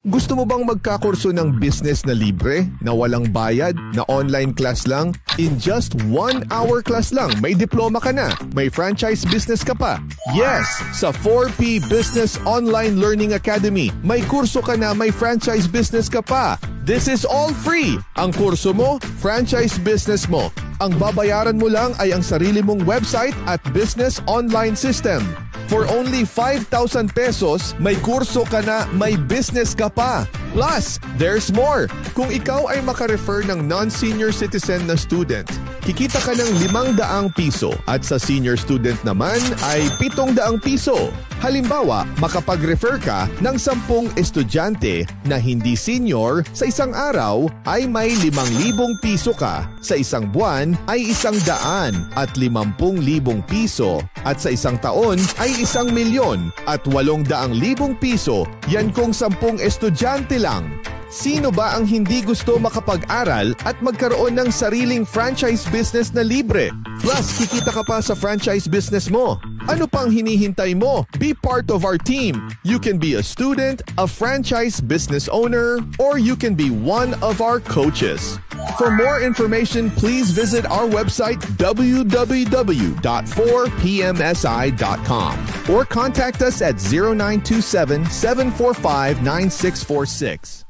Gusto mo bang magkakurso ng business na libre, na walang bayad, na online class lang? In just 1 hour class lang, may diploma ka na, may franchise business ka pa. Yes, sa 4P Business Online Learning Academy, may kurso ka na, may franchise business ka pa. This is all free. Ang kurso mo, franchise business mo. Ang babayaran mo lang ay ang sarili mong website at business online system. For only 5,000 pesos, may kurso ka na, may business ka pa. Plus, there's more. Kung ikaw ay makarefer ng non-senior citizen na student, kikita ka ng 500 piso at sa senior student naman ay 700 piso. Halimbawa, makapag-refer ka ng 10 estudyante na hindi senior sa isang araw ay may 5,000 piso ka. Sa isang buwan ay 100 at 50,000 piso. At sa isang taon ay 1,000,000 at 800,000 piso. Yan kung 10 estudyante lang. Sino ba ang hindi gusto makapag-aral at magkaroon ng sariling franchise business na libre? Plus, kikita ka pa sa franchise business mo. Ano pang hinihintay mo? Be part of our team. You can be a student, a franchise business owner, or you can be one of our coaches. For more information, please visit our website www.4pmsi.com or contact us at 0927-745-9646.